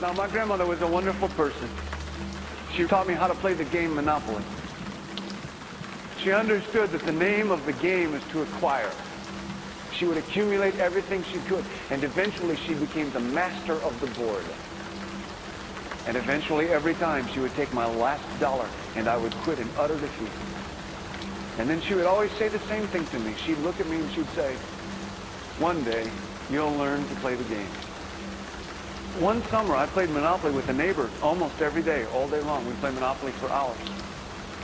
Now, my grandmother was a wonderful person. She taught me how to play the game Monopoly. She understood that the name of the game is to acquire. She would accumulate everything she could, and eventually she became the master of the board. And eventually, every time, she would take my last dollar, and I would quit in utter defeat. And then she would always say the same thing to me. She'd look at me and she'd say, "One day, you'll learn to play the game." One summer, I played Monopoly with a neighbor almost every day, all day long. We'd play Monopoly for hours.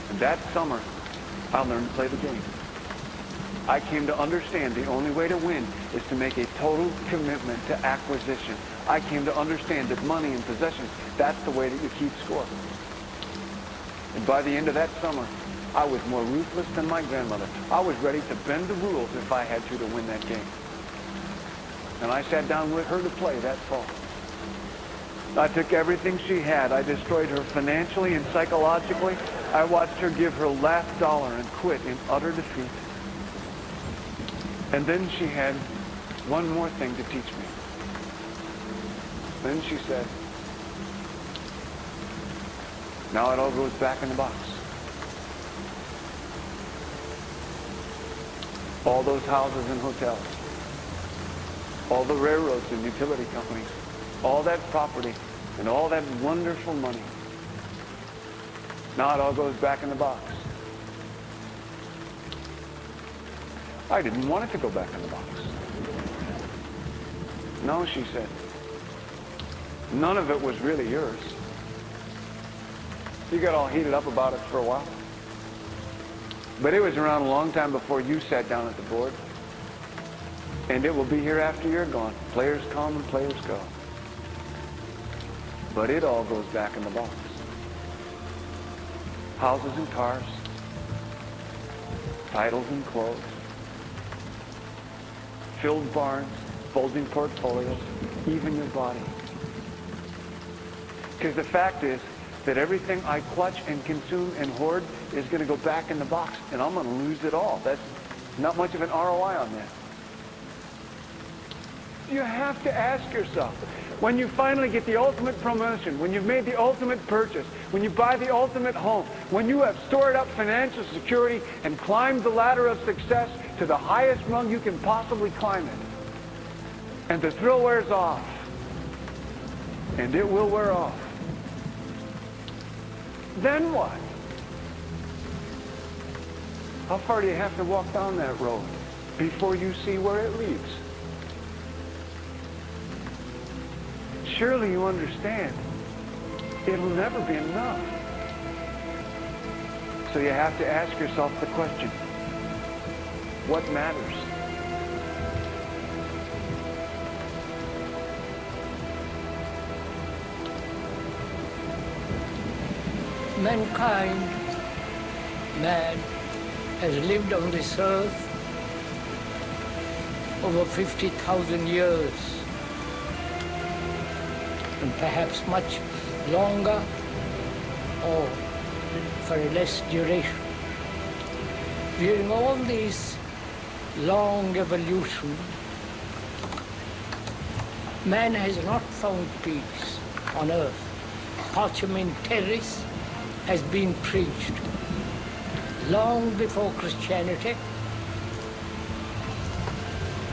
And that summer, I learned to play the game. I came to understand the only way to win is to make a total commitment to acquisition. I came to understand that money and possessions, that's the way that you keep score. And by the end of that summer, I was more ruthless than my grandmother. I was ready to bend the rules if I had to win that game. And I sat down with her to play that fall. I took everything she had. I destroyed her financially and psychologically. I watched her give her last dollar and quit in utter defeat. And then she had one more thing to teach me. Then she said, "Now it all goes back in the box." All those houses and hotels, all the railroads and utility companies, all that property and all that wonderful money. Now it all goes back in the box. I didn't want it to go back in the box. "No," she said. "None of it was really yours. You got all heated up about it for a while. But it was around a long time before you sat down at the board. And it will be here after you're gone. Players come and players go. But it all goes back in the box. Houses and cars, titles and clothes, filled barns, bulging portfolios, even your body. Because the fact is that everything I clutch and consume and hoard is going to go back in the box, and I'm going to lose it all. That's not much of an ROI on that. You have to ask yourself, when you finally get the ultimate promotion, when you've made the ultimate purchase, when you buy the ultimate home, when you have stored up financial security and climbed the ladder of success to the highest rung you can possibly climb it, and the thrill wears off, and it will wear off, then what? How far do you have to walk down that road before you see where it leads? Surely you understand, it'll never be enough. So you have to ask yourself the question, what matters? Mankind, man, has lived on this earth over 50,000 years, and perhaps much longer or for a less duration. During all this long evolution, man has not found peace on earth. Pacem terris has been preached long before Christianity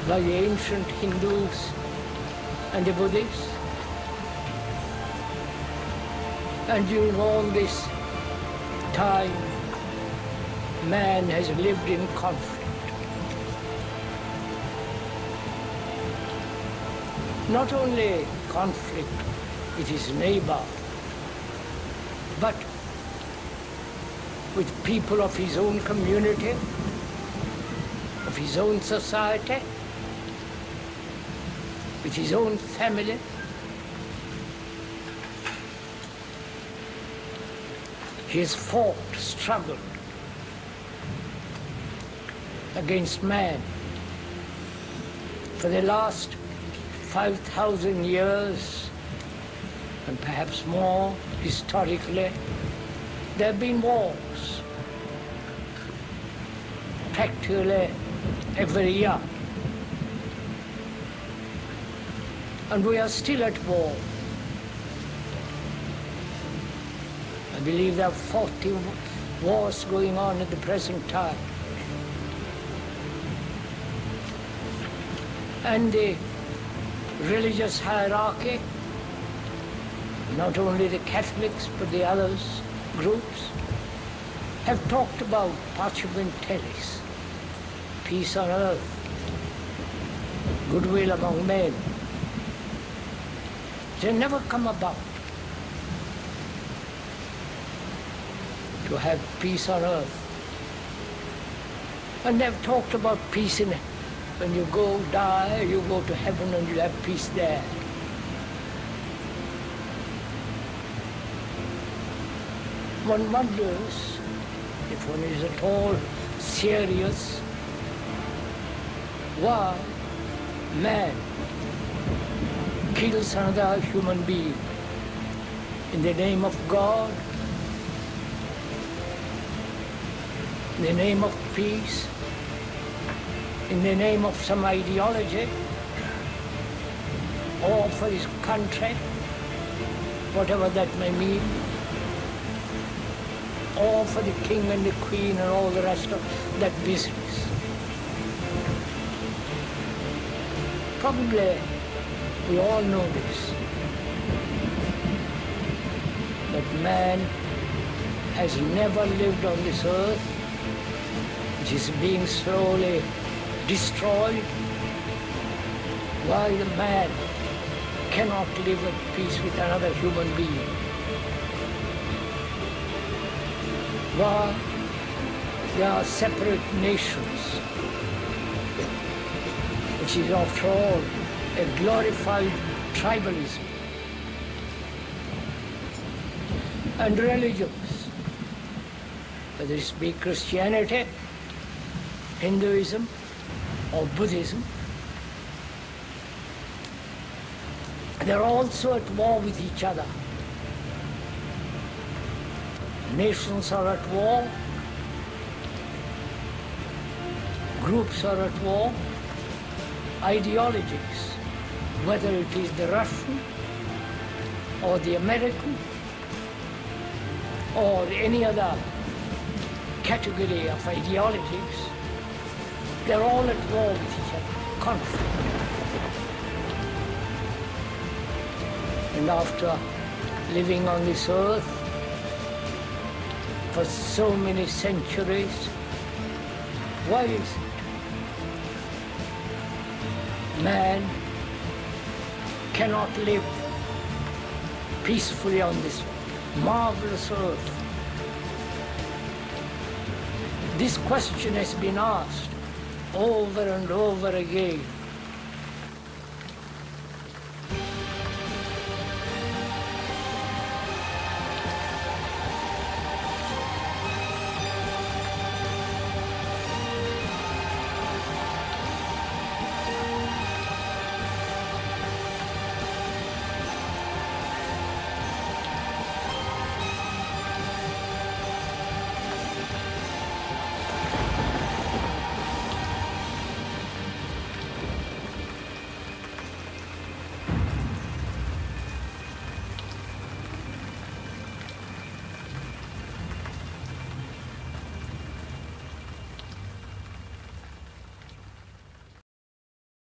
by the ancient Hindus and the Buddhists. And during all this time, man has lived in conflict. Not only conflict with his neighbor, but with people of his own community, of his own society, with his own family. He has fought, struggled against man for the last 5,000 years, and perhaps more historically. There have been wars practically every year. And we are still at war. believe there are 40 wars going on at the present time. And the religious hierarchy, not only the Catholics but the others groups, have talked about pacem in terris, peace on earth, goodwill among men. They never come about to have peace on earth. And they've talked about peace in when you go die, you go to heaven and you have peace there. One wonders if one is at all serious why man kills another human being in the name of God, in the name of peace, in the name of some ideology, or for his country, whatever that may mean, or for the king and the queen and all the rest of that business. Probably we all know this, that man has never lived on this earth, which is being slowly destroyed. Why the man cannot live at peace with another human being? Why there are separate nations, which is after all a glorified tribalism, and religions, whether it be Christianity, Hinduism, or Buddhism, they're also at war with each other. Nations are at war, groups are at war, ideologies, whether it is the Russian or the American or any other category of ideologies, they're all at war with each other, conflict. And after living on this earth for so many centuries, why is it man cannot live peacefully on this marvelous earth? This question has been asked over and over again